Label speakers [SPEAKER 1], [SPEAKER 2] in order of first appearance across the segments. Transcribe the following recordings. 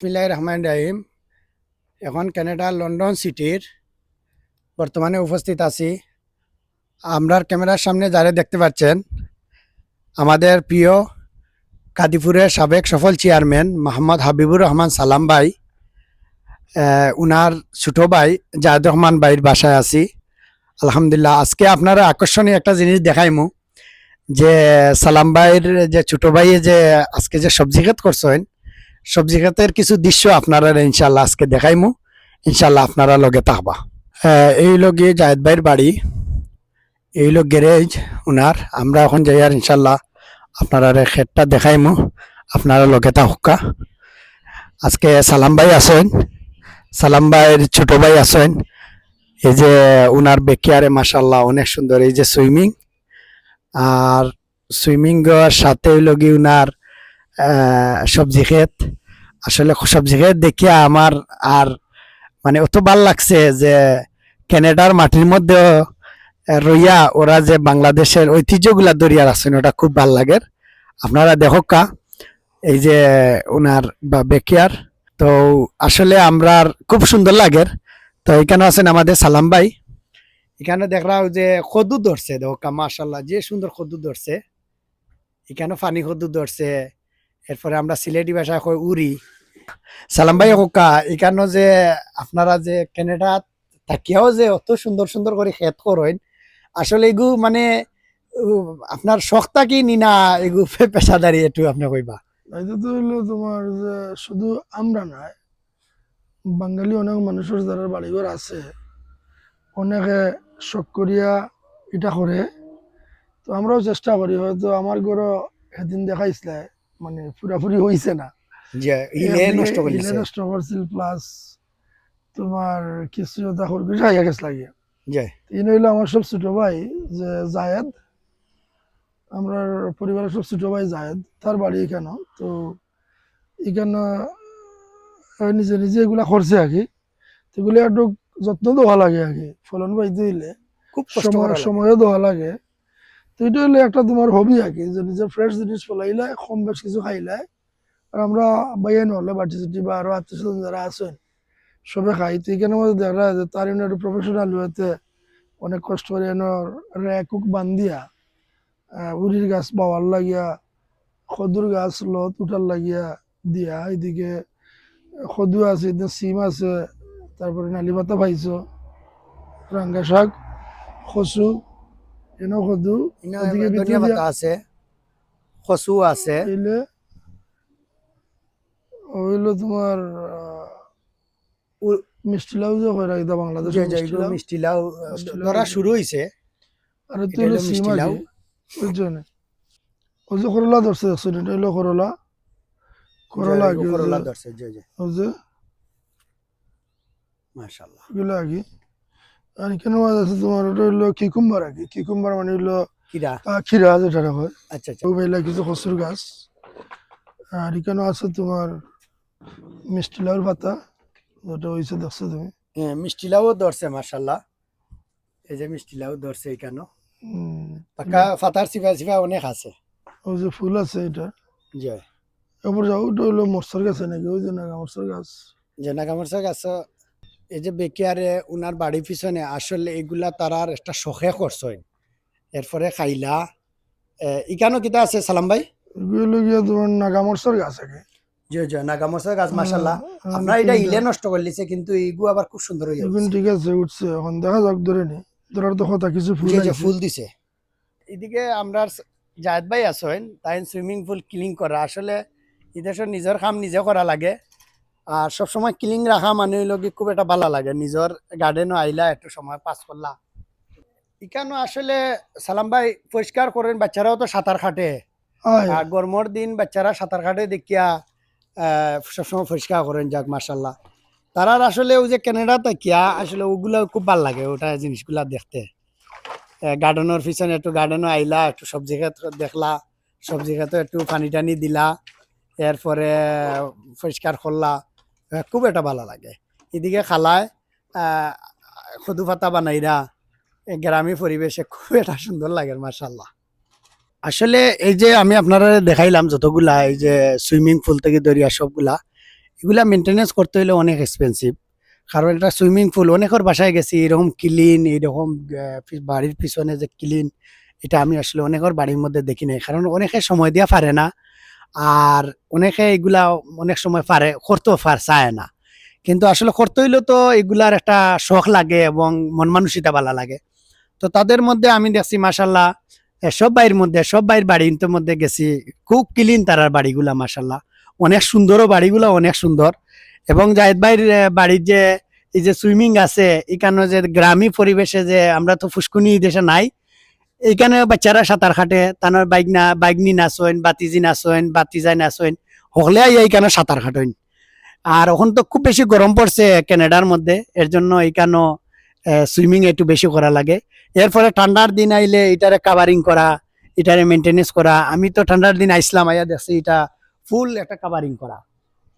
[SPEAKER 1] বিসমিল্লাহির রহমানির রহিম। এখন কানাডা লন্ডন সিটির বর্তমানে উপস্থিত আছি। আমরার ক্যামেরার সামনে যারা দেখতে পাচ্ছেন, আমাদের প্রিয় কাদিপুরের সাবেক সফল চেয়ারম্যান মোহাম্মদ হাবিবুর রহমান সালাম ভাই, উনার ছোট ভাই জায়দ রহমান ভাইয়ের বাসায় আছি। আলহামদুলিল্লাহ, আজকে আপনারা আকর্ষণীয় একটা জিনিস দেখাইমু যে সালাম ভাইয়ের যে ছোট ভাইয়ে যে আজকে যে সবজি ক্ষেত করছেন, সবজি ক্ষেতের কিছু দৃশ্য আপনারা ইনশাল্লাহ আজকে দেখাইমু। ইনশাল্লাহ আপনারা লগে থাকবা। এই লগে জায়দ ভাইয়ের বাড়ি, এই লোক গ্যারেজ উনার। আমরা এখন যাই আর ইনশাল্লাহ আপনারা ক্ষেতটা দেখাইমু, আপনারা লগে থাকা। আজকে সালাম ভাই আছেন, সালাম ভাইয়ের ছোট ভাই আছেন। এই যে উনার বেকিয়ারে মাশাল্লাহ অনেক সুন্দর, এই যে সুইমিং, আর সুইমিং এর সাথে লগি উনার সবজি ক্ষেত। আসলে সবজি ক্ষেত দেখিয়া আমার আর মানে অত ভাল লাগছে যে ক্যানাডার মাটির মধ্যে রইয়া ওরা যে বাংলাদেশের ঐতিহ্যগুলা দরিয়ার আছেন, ওটা খুব ভাল লাগে। আপনারা দেখো কা, এই যে ওনার বেকিয়ার, তো আসলে আমরা খুব সুন্দর লাগে। তো এখানে আছেন আমাদের সালাম ভাই। এখানে দেখলাম যে কদু ধরছে, দেখো কা মাশাল্লাহ যে সুন্দর কদু ধরছে। এখানে পানি কদু ধরছে। এরপরে আমরা সিলেটি ভাষায় কই উড়ি। সালাম ভাই হোকা, এখানে যে আপনারা যে ক্যানাডা থাকিয়াও যে অত সুন্দর সুন্দর করে খেত করেন, আসলে এগু মানে আপনার শখটা কি নিনা এগু পেশাদারি একটু আপনি কইবা।
[SPEAKER 2] এটা তো হইলো তোমার যে শুধু আমরা নয়, বাঙালি অনেক মানুষের যারা বাড়িঘর আছে, অনেকে শখ করিয়া এটা করে। তো আমরাও চেষ্টা করি, হয়তো আমার ঘরও সেদিন দেখাইছিল, মানে পুরাপুরি হইছে না,
[SPEAKER 1] যে হিলে নষ্ট
[SPEAKER 2] হিলে
[SPEAKER 1] করলিছে।
[SPEAKER 2] নষ্ট করছিল, প্লাস তোমার কিছু এটা খরগোশ খাইয়া গেছ লাগিয়া।
[SPEAKER 1] যে
[SPEAKER 2] ইনি হইলো আমার সব ছোট ভাই, যে জায়েদ, আমরা পরিবারের সব ছোট ভাই জায়েদ, তার বাড়ি এখানে। তো এখানে নিজে নিজে এগুলা করছে আর কি। এগুলো একটু যত্ন দেওয়া লাগে আর কি, ফলন পাইতে হইলে
[SPEAKER 1] খুব কষ্ট করা লাগে।
[SPEAKER 2] সময়ও দেওয়া লাগে। তো এটা হইলে একটা তোমার হবি আর কি, যে নিজে ফ্রেশ জিনিস ফলাইলে কম বেশ কিছু খাইলে। আর আমরা বাইরে নহলে বাটি চাটি বা আরো আত্মীয় স্বজন যারা আছেন সবে খাই। তো এখানে মধ্যে দেখা যায় যে তার এনে একটু প্রফেশনাল হইতে অনেক কষ্ট করে এনে র্যাকুক বান্ধিয়া উড়ির গাছ বাওয়ার লাগিয়া, খদুর গাছ লত উঠার লাগিয়া দিয়া, এদিকে খদু আছে, এদিকে সিম আছে, তারপরে নালি পাতা পাইছো, রাঙ্গা শাক, কচু, এনেও খদু, ওদিকে ভিতরে
[SPEAKER 1] ধনিয়া
[SPEAKER 2] দিয়া
[SPEAKER 1] পাতা আছে, কচু আছে।
[SPEAKER 2] হইলে হইলো তোমার মিষ্টি লাউ যে হয় রাখা
[SPEAKER 1] যে
[SPEAKER 2] বাংলাদেশের
[SPEAKER 1] যে
[SPEAKER 2] মিষ্টি
[SPEAKER 1] এগুলো
[SPEAKER 2] লাউ,
[SPEAKER 1] মিষ্টি লাউ
[SPEAKER 2] মিষ্টি লাউ
[SPEAKER 1] ধরা
[SPEAKER 2] আছে।
[SPEAKER 1] শুরু হয়েছে।
[SPEAKER 2] আর এটা
[SPEAKER 1] এটা
[SPEAKER 2] হইলো
[SPEAKER 1] হলো
[SPEAKER 2] সিম
[SPEAKER 1] মিষ্টি লাউ।
[SPEAKER 2] আগে, বুঝছো না? ওই যে করলা ধরছে দেখছো, এটা হইলো করলা,
[SPEAKER 1] যে
[SPEAKER 2] করলা আগে, ওই যে
[SPEAKER 1] করলা ধরছে। যে যে
[SPEAKER 2] ওই যে
[SPEAKER 1] মাশাআল্লাহ।
[SPEAKER 2] এগুলো আগে। আর এখানে আছে তোমার, ওটা হইলো কিকুম্বার আগে। কিকুম্বার মানে হইলো
[SPEAKER 1] কিরা।
[SPEAKER 2] খিরা যেটা হয়।
[SPEAKER 1] আচ্ছা আচ্ছা।
[SPEAKER 2] ও বেলা কিছু কচুর গাছ। আর এখানে আছে তোমার মিষ্টি লাউর পাতা, ওটা হয়েছে দেখছো তুমি।
[SPEAKER 1] হ্যাঁ, মিষ্টি লাউ ধরছে মাশাআল্লাহ। এই যে মিষ্টি লাউ ধরছে এখানে। পাকা ফাতার সিফা সিফা অনেক আছে।
[SPEAKER 2] ওই যে ফুল আছে এটা।
[SPEAKER 1] যে
[SPEAKER 2] এরপর যাও, ওটা হইলো মরসর গাছ নাকি, ওই যে নাগা মরসর গাছ।
[SPEAKER 1] যে নাগামরচা গাছ। এই যে বেকিয়ারে উনার বাড়ির পিছনে আসলে এগুলা তারার একটা শখে করছেন। এরপরে খাইলা ইকানো কিতা আছে সালাম ভাই।
[SPEAKER 2] এগুলো হইলো গিয়া তোমার নাগা মরসর গাছ আগে।
[SPEAKER 1] যে যে নাগামরচা গাছ মাশাআল্লাহ। আপনার এটা
[SPEAKER 2] তিনটা
[SPEAKER 1] ইলে নষ্ট করলিছে, কিন্তু এইগু আবার খুব সুন্দর হয়ে
[SPEAKER 2] এখন
[SPEAKER 1] যাচ্ছে।
[SPEAKER 2] ঠিক আছে, উঠছে, এখন দেখা যাক, ধরে নি ধরার তো কথা, কিছু ফুল
[SPEAKER 1] যে যে
[SPEAKER 2] আইছে।
[SPEAKER 1] ফুল দিছে। এদিকে আমরা জায়দ ভাই আছেন, তাই সুইমিং পুল ক্লিন করা। আসলে এদেশের নিজের কাম নিজে করা লাগে। আর সবসময় ক্লিন রাখা মানে হইল কি খুব একটা ভালো লাগে। নিজের গার্ডেনও আইলা একটু সময় পাস করলা। এখানে আসলে সালাম ভাই পরিষ্কার করেন, বাচ্চারাও তো সাঁতার কাটে।
[SPEAKER 2] আয়
[SPEAKER 1] আর গরমের দিন বাচ্চারা সাঁতার কাটে দেখিয়া সবসময় পরিষ্কার করেন, যাক মাশাল্লাহ। তারার আসলে ওই যে ক্যানাডা থাকিয়া আসলে ওগুলা খুব ভাল লাগে, ওটা জিনিসগুলা দেখতে। গার্ডেনের পিছনে একটু গার্ডেনও আইলা, একটু সবজি ক্ষেত দেখলা, সবজি ক্ষেতে একটু পানি টানি দিলা, এরপরে পরিষ্কার করলা। খুব একটা ভালো লাগে। এদিকে খালায় সদু পাতা বানাইরা, গ্রামী পরিবেশে খুব একটা সুন্দর লাগে মাশাল্লাহ। আসলে এই যে আমি আপনারা দেখাইলাম যতগুলা, এই যে সুইমিং পুল থেকে দরিয়া সবগুলা, এগুলা মেনটেনেন্স করতে হলে অনেক এক্সপেন্সিভ। কারণ এটা সুইমিং পুল, অনেকের বাসায় গেছি এরকম ক্লিন, এইরকম বাড়ির পিছনে যে ক্লিন, এটা আমি আসলে অনেকের বাড়ির মধ্যে দেখি নাই। কারণ অনেকে সময় দিয়া পারে না, আর অনেকে এগুলা অনেক সময় পারে করতেও চায় না। কিন্তু আসলে করতে হইলেও তো এগুলার একটা শখ লাগে এবং মন মানসিকতা ভালো লাগে। তো তাদের মধ্যে আমি দেখছি মাশাল্লাহ, সব বাড়ির মধ্যে, সব বাড়ির বাড়ির মধ্যে গেছি, খুব ক্লিন তারার বাড়িগুলা মাশাল্লাহ। অনেক সুন্দরও বাড়িগুলো, অনেক সুন্দর। এবং জাহিদ ভাইয়ের বাড়ির যে এই যে সুইমিং আছে, এখানে যে গ্রামীণ পরিবেশে যে আমরা তো ফুসকুনি দেশে নাই, এইখানে বাচ্চারা সাঁতার খাটে, তানোর বাইকনি নাচেন, বাতিজি নাচেন, বাতিজাই নাচেন, হকলে এইখানে সাঁতার খাটেন। আর এখন তো খুব বেশি গরম পড়ছে কানাডার মধ্যে, এর জন্য এইখানে সুইমিং একটু বেশি করা লাগে। এরপরে ঠান্ডার দিন আইলে এটারে কাভারিং করা, এটারে মেনটেনেন্স করা। আমি তো ঠান্ডার দিন আইসলাম, আইয়া দেখছি এটা ফুল একটা কাভারিং করা।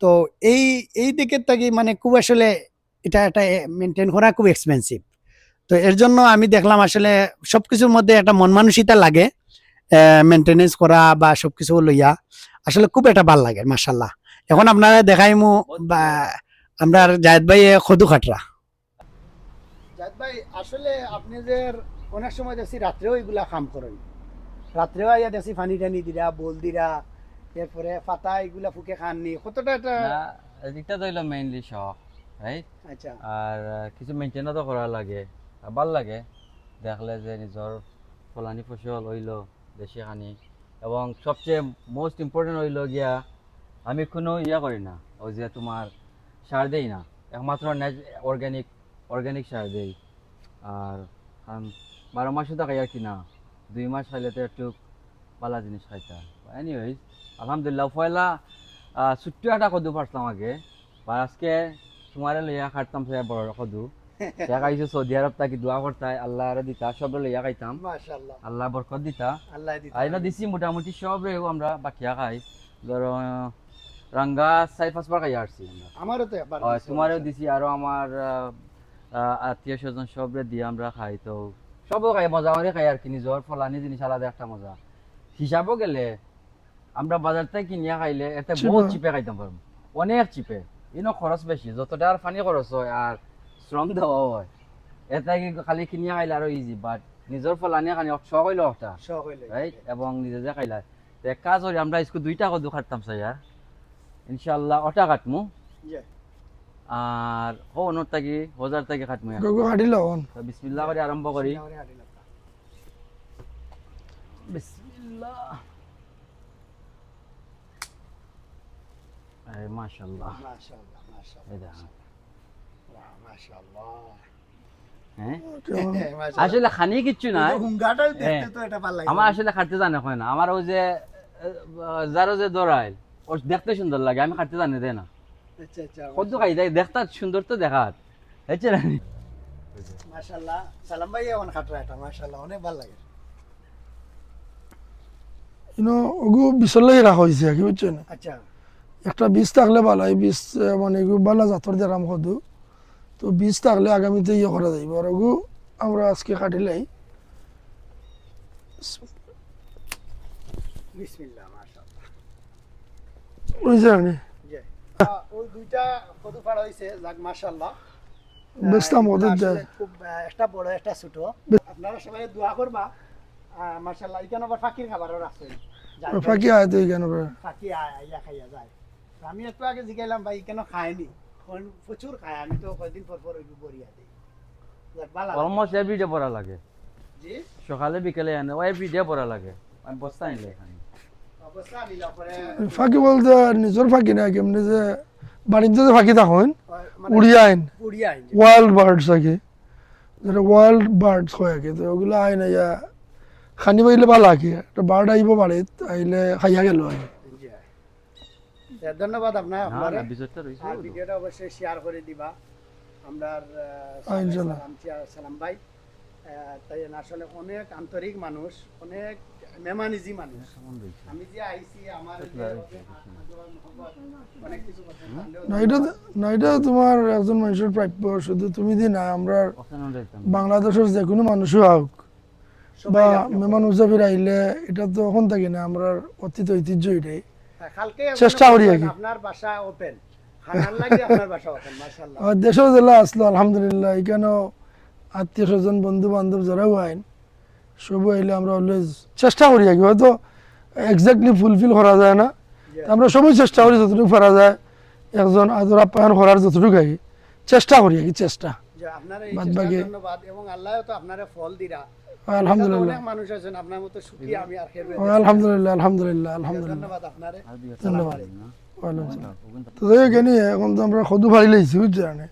[SPEAKER 1] তো এই এই দিকের থেকে মানে খুব আসলে এটা একটা মেনটেন করা খুব এক্সপেন্সিভ। তো এর জন্য আমি দেখলাম আসলে সবকিছুর মধ্যে একটা মন মানসিকতা লাগে, মেনটেনেন্স করা বা সবকিছু লইয়া আসলে খুব একটা ভাল লাগে মাশাল্লাহ। এখন আপনারা দেখাইমু বা আমরা জায়েদ ভাই খদু খাটরা। জায়েদ ভাই আসলে আপনি যে অনেক সময় দেখছি রাত্রেও এগুলা কাম করেন, রাত্রেও আইয়া দেখছি পানি টানি দিরা, বল দিরা, এরপরে পাতা এগুলা ফুকে খাননি, কতটা একটা
[SPEAKER 3] না, এটা তো হইলো মেইনলি শখ, রাইট?
[SPEAKER 1] আচ্ছা
[SPEAKER 3] আর কিছু মেনটেনও তো করা লাগে, আর ভাল লাগে দেখলে যে নিজর ফলানি ফসল হইলো দেশি খানি। এবং সবচেয়ে মোস্ট ইম্পর্টেন্ট হইলো গিয়া আমি কোনো ইয়া করি না, ওই যে তোমার সার দেই না, একমাত্র অর্গানিক অর্গানিক সার দেই। আর 12 মাসও তো খাই আর কি না, 2 মাস খাইলে তো একটু ভালো জিনিস খাইতা। এনিওয়েজ আলহামদুলিল্লাহ পয়লা ছোট্ট একটা কদু পারতাম আগে, বা আজকে তোমারে লইয়া খাটতাম সে বড় কদু। খাইছো সৌদি আরব থাকি দোয়া করতাই আল্লাহ আরে দিতা, সব লইয়া খাইতাম,
[SPEAKER 1] মাশাআল্লাহ,
[SPEAKER 3] আল্লাহ বরকত দিতা।
[SPEAKER 1] আল্লাহ দিতে
[SPEAKER 3] আইনা দিছি মোটামুটি সব রেও আমরা বাকিয়া খাই। ধরো রাঙ্গা 4-5 বার খাইয়া আসছি আমরা।
[SPEAKER 1] আমারও তো একবার
[SPEAKER 3] হয়
[SPEAKER 1] দিছে,
[SPEAKER 3] তোমারও
[SPEAKER 1] মাশাআল্লাহ।
[SPEAKER 3] দিছি, আরো আমার আত্মীয় স্বজন সবরে দিয়ে আমরা খাই। তো সবও খাই, মজা করে খাই আর কি। নিজর ফলানি জিনিস আলাদা একটা মজা। হিসাবও গেলে আমরা বাজার থেকে কিনিয়া খাইলে এতে বহুত
[SPEAKER 2] চিপে।
[SPEAKER 3] চিপে খাইতাম পারবো, অনেক চিপে। ইনো খরচ বেশি, যতটা আর পানি খরচ হয় আর শ্রম দেওয়া হয়, এটা কি খালি কিনিয়া খাইলে আরো ইজি। বাট নিজের ফলানি খানি শখ হইলো একটা,
[SPEAKER 1] শখ হইলে
[SPEAKER 3] রাইট? এবং নিজে যে খাইলা তো এক কাজ করি, আমরা স্কুল 2টা কদু খাটতাম চাইয়া, ইনশাল্লাহ ওটা কাটমু।
[SPEAKER 1] জি।
[SPEAKER 3] আর ও অন্য থাকি হাজার থেকে খাটমু।
[SPEAKER 2] গগু হাঁটিল হন
[SPEAKER 3] তো বিসমিল্লাহ করে আরম্ভ করি।
[SPEAKER 1] সিনাওরে হাঁটিলাম।
[SPEAKER 3] বিসমিল্লাহ। মাশাআল্লাহ,
[SPEAKER 1] মাশাআল্লাহ, মাশাআল্লাহ,
[SPEAKER 3] এই দেখেন।
[SPEAKER 1] বাহ, মাশাআল্লাহ।
[SPEAKER 3] হ্যাঁ,
[SPEAKER 1] মাশাআল্লাহ।
[SPEAKER 3] আসলে খানি কিচ্ছু নাই।
[SPEAKER 1] কিন্তু হুঙ্গাটাও দেখতে
[SPEAKER 3] হ্যাঁ,
[SPEAKER 1] তো এটা ভালো লাগে।
[SPEAKER 3] আমার আসলে খাটতে জানে হয় না। আমার ওই যে যারও যে দৌড়াইল ওর দেখতে সুন্দর লাগে, আমি খাটতে জানি দেয় না।
[SPEAKER 1] আচ্ছা আচ্ছা,
[SPEAKER 3] কত খাই দেয় দেখতে সুন্দর তো দেখাত, হচ্ছে না?
[SPEAKER 1] মাশাআল্লাহ। সালাম ভাই এমন খাটরা এটা মাশাআল্লাহ অনেক ভালো লাগে।
[SPEAKER 2] ইনো ওগু বিচলাই রাখা হয়েছে কি বুঝছেন?
[SPEAKER 1] আচ্ছা
[SPEAKER 2] একটা বীজ থাকলে ভালো, এই বীজ মানে এগু বালা জাতর দেরাম কদু, তো বীজ থাকলে আগামীতে ইয়ে করা যাইব। আর ওগু আমরা আজকে কাটিলাই
[SPEAKER 1] বিসমিল্লাহ, মাশাআল্লাহ।
[SPEAKER 2] বুঝছে আপনি?
[SPEAKER 1] জি। ওই দুইটা কদু ফাড়া হইছে, যাক মাশাআল্লাহ।
[SPEAKER 2] বেস্তাম
[SPEAKER 1] এগুলা
[SPEAKER 2] ওদের
[SPEAKER 1] আসলে
[SPEAKER 2] দেয়।
[SPEAKER 1] খুব একটা বড় একটা ছোট। আপনারা সবাই দোয়া করবা। মাশাআল্লাহ এখানে আবার ফাকির খাবারও আছে।
[SPEAKER 2] ফাঁকি আয় তো এখানে
[SPEAKER 1] ফাঁকি আইয়া খাইয়া যায়। তো আমি একটু আগে জিগাইলাম ভাই কেন খায়নি, প্রচুর খায়। আমি তো কয়েকদিন পর পর ওইটু বরিয়া দিই। যাক, ভালো লাগে।
[SPEAKER 3] অলমোস্ট এভরিডে পড়া লাগে,
[SPEAKER 1] জি
[SPEAKER 3] সকালে বিকেলে এনে ও এভরিডে পড়া লাগে। আমি বস্তা নিলে এখানে
[SPEAKER 1] অবস্থা নিলা পরে
[SPEAKER 2] ফাঁকি বলতে নিজের ফাঁকি না, কেমনি যে বাণিজ্যতে ফাঁকি থাকুন
[SPEAKER 1] মানে
[SPEAKER 2] উড়িয়া আইন
[SPEAKER 1] উড়িয়া আইন যে।
[SPEAKER 2] ওয়াইল্ড বার্ডস আগে, যেটা ওয়াইল্ড বার্ডস হয় আগে, তো ওগুলো আইন আইয়া খানি পাইলে ভালো আগে। একটা বার্ড আইব বাড়িত আইলে খাইয়া গেল আগে।
[SPEAKER 1] জি। ধন্যবাদ আপনার
[SPEAKER 3] না
[SPEAKER 1] আপনারে।
[SPEAKER 3] না বিজয়টা রয়েছে।
[SPEAKER 1] আর ভিডিওটা অবশ্যই শেয়ার করে দিবা। আমরা
[SPEAKER 2] ইনশাল্লাহ।
[SPEAKER 1] সালাম ভাই তাই আসলে অনেক আন্তরিক মানুষ, অনেক মেমানিজি মানুষ। আমি যে আইছি আমার যে অনেক কিছু কথা জানলেও
[SPEAKER 2] না এটা তোমার একজন মানুষের প্রাপ্য, শুধু তুমি দি না, আমরা বাংলাদেশের যে কোনো মানুষও হোক বা
[SPEAKER 1] সবাই আপনি
[SPEAKER 2] মেহমান মুসাফির আইলে এটা তো এখন থাকি না, আমরা অতীত ঐতিহ্য এটাই
[SPEAKER 1] কালকে
[SPEAKER 2] চেষ্টা করি আর কি।
[SPEAKER 1] আপনার বাসা ওপেন, খানার লাগে আপনার বাসা হতেন মাশাআল্লাহ।
[SPEAKER 2] আমার দেশেও জেলা আসলো আলহামদুলিল্লাহ, এখানেও আত্মীয় স্বজন বন্ধু বান্ধব যারাও আইন সব আইলে আমরা অলওয়েজ চেষ্টা করি আর কি, হয়তো এক্স্যাক্টলি ফুলফিল করা যায় না, তো আমরা সবই চেষ্টা করি যতটুকু পারা যায় একজন আদর আপ্যায়ন করার যতটুকু আর কি চেষ্টা করি আর কি, চেষ্টা।
[SPEAKER 1] যে আপনার এই
[SPEAKER 2] বাদ
[SPEAKER 1] চেষ্টার
[SPEAKER 2] বাকি-
[SPEAKER 1] ধন্যবাদ এবং আল্লাহও তো আপনারে ফল দিরা।
[SPEAKER 2] আলহামদুলিল্লাহ,
[SPEAKER 1] অনেক মানুষ আছেন আপনার মতো সুখী আমি আর খেলবে।
[SPEAKER 2] আলহামদুলিল্লাহ, আলহামদুলিল্লাহ, আলহামদুলিল্লাহ।
[SPEAKER 1] ধন্যবাদ আপনারে।
[SPEAKER 2] ধন্যবাদ। ওয়ালাইকুম আসসালাম। তো যাই হোক এনে এখন তো আমরা সদু ফাড়ি লাইছি বুঝছো না,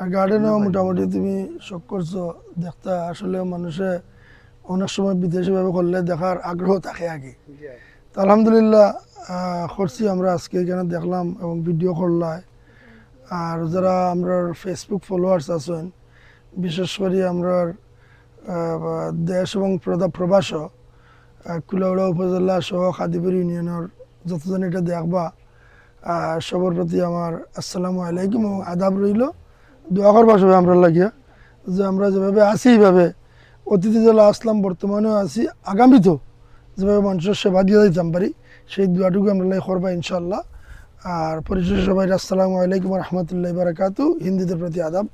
[SPEAKER 2] আর গার্ডেনও মোটামুটি তুমি শখ করছো দেখতে, আসলে মানুষে অনেক সময় বিদেশিভাবে করলে দেখার আগ্রহ থাকে আগে। তো আলহামদুলিল্লাহ করছি আমরা আজকে এখানে দেখলাম এবং ভিডিও করলাম। আর যারা আমরা ফেসবুক ফলোয়ার্স আছেন, বিশেষ করে আমরা দেশ এবং প্রবাস কুলাউড়া উপজেলা সহ খাদিপুর ইউনিয়নের যতজন এটা দেখবা সবার প্রতি আমার আসসালামু আলাইকুম এবং আদাব রইল। দোয়া করবা সবাই আমরা লাগিয়া, যে আমরা যেভাবে আছি এইভাবে অতিথি জেলা আসলাম, বর্তমানেও আছি, আগামীতেও যেভাবে মানুষের সেবা দিয়ে দিতাম পারি সেই দোয়াটুকু আমরা লাই করবা ইনশাল্লাহ। আর পরিশেষে সবাই আসসালামু আলাইকুম রহমতুল্লাহ বারাকাতু, হিন্দুদের প্রতি আদাব।